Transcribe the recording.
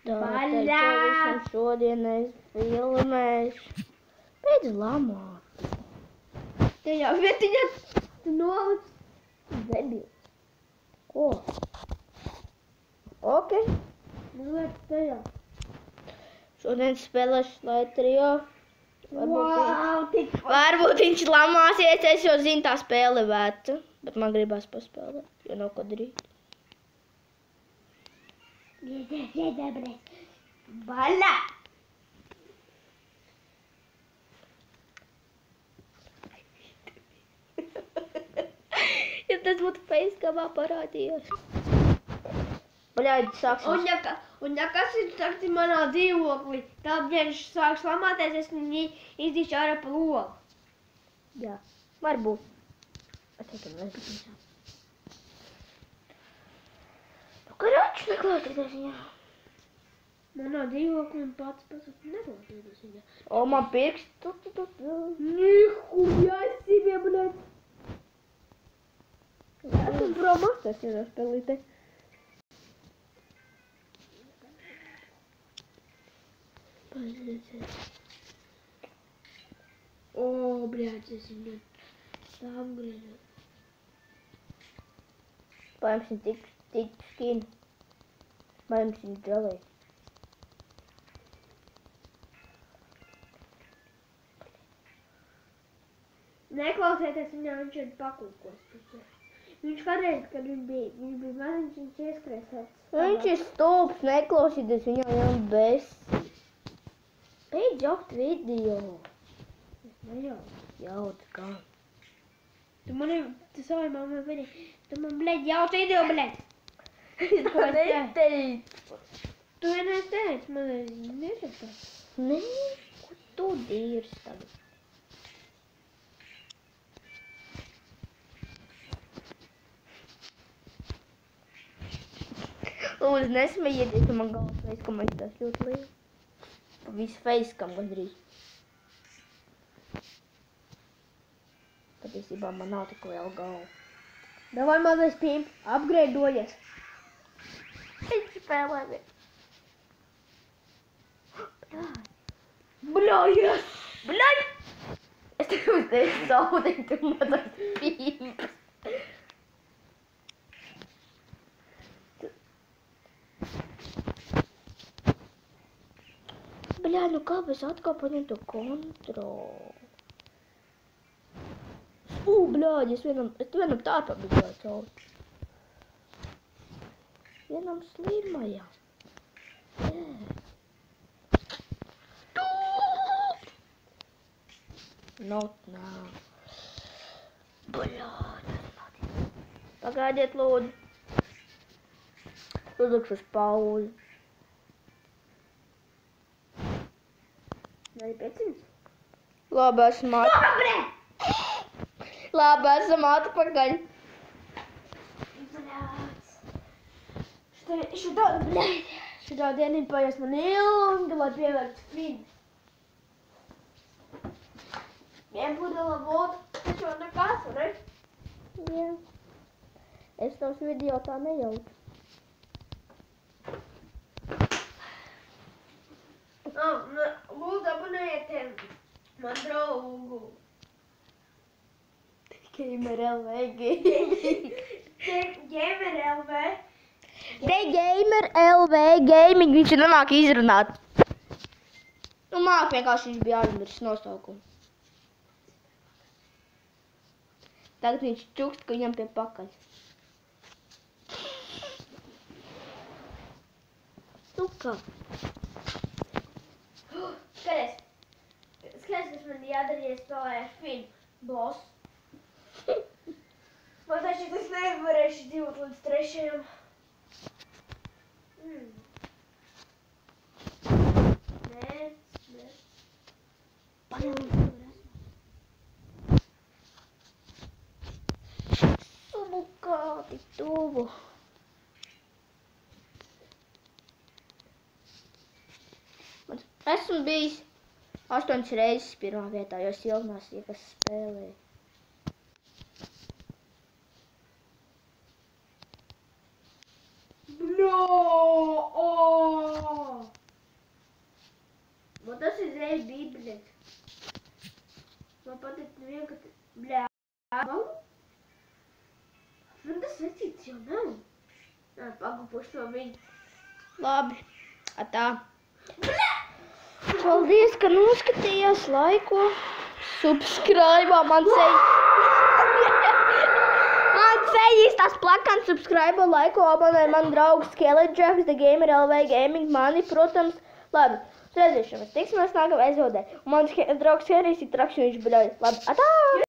Vaļā! Visam šodien es filmēšu. Pēc lamāt. Te jau vietiņā tu nolic. Debils. Ko? Ok. Nu, liec te jau. Šodien spēlēšu slide trio. Wow, tik Varbūt viņš lamāsies, es jau zinu tā spēle veca. Bet man gribas paspēlēt, jo nav ko darīt. Iedebres. Vaļā! Ja tas būtu facecamā parādījās. Bļaļ, sāksim. Un ja kas ir takti manā dzīvoklī, tad, ja viņš sāks lamāties, es viņu izdīšu ārā pa logu. Jā, varbūt. Es teiktu, nezinu. Nu, karaču neklausīties viņā. Manā dzīvoklī un pats neklausīties viņā. O, man pirkst. Nihuja себе, блядь. Esmu promasters, ja spēlīte. O, блядь, es viņu apgriežu. Paimsim tik skinu. Paimsim dželī. Neklausieties viņā, viņš ir pakulkos. Viņš kādreiz, kad viņš bija maziņš, viņš ieskrēs. Viņš ir stulbs, neklausīties viņam jau besi. Beidz jaukt video. Es nejaucu. Jauc kā. Tu savai mammai vedi, tu man, blēd, jauc video, blēd. Es tā neteicu. Tu vienreiz teici, man nesaka. Nē, ko tu dīrs tagad? Lūdzu, nesmējieties, ka man galvas facecam aizstās ļoti liela. Pa visu facecam gandrīz. Patiesībā man nav tik liela galva. Davai, mazais pimp, apgreidojies. Viņš spēlē vien. Bļājies! Bļaļ! Es tev uzdeju zaudēju, tu mazais pimps. Bļā, nu kāpēc atkal paņem to kontroli? Bļāģi, es vienam tārpā biju cauri. Vienam slimajam. Not now. Bļāģi. Pagaidiet, lūdzu. Uzlikšu uz pauzi. Vai 500? Labi, esam atpakaļ. Labi, esam atpakaļ. Šitā dieniņa paies man ilgi, lai pievērt skriņu. Vien pudela vodu, taču nekas, ne? Jā. Es tavs video tā nejautu. Lūdzu, abonējiet man draugu. Gamer LV Gaming. Gamer LV. The Gamer LV Gaming. Viņš nemāk izrunāt. Nu, māk vienkārši viņš bija aizmirs nosaukumu. Tagad viņš čukst, ka viņam pie pakaļ. Nu kā? Skaties, kas man jādara, ja es spēlēšu filmu Boss. Man taču es nevarēšu dzīvot līdz 3. Nē. Tuvu kā, tik tuvu. Esmu bijis 8 reizes pirmā vietā, jo es ilgnās, ja kas spēlēja. No! Oh! Ej, bīblet. Man patīk nevien, ka... Bļā, balu? Man tas vecīts jau nav. Nā, pagupuši to viņu. Labi. Atā. Paldies, ka noskatījās. Laiko. Subscribe. Man sejas tas plakans. Subscribe, laiko, abonē man draugs Skeletjacks, The Gamer LV Gaming, mani, protams. Labi. Uz redzēšanos. Tiksimies nākamā epizodē. Un mans draugs Herijs ir traks, viņš bļauj. Labi. Atā.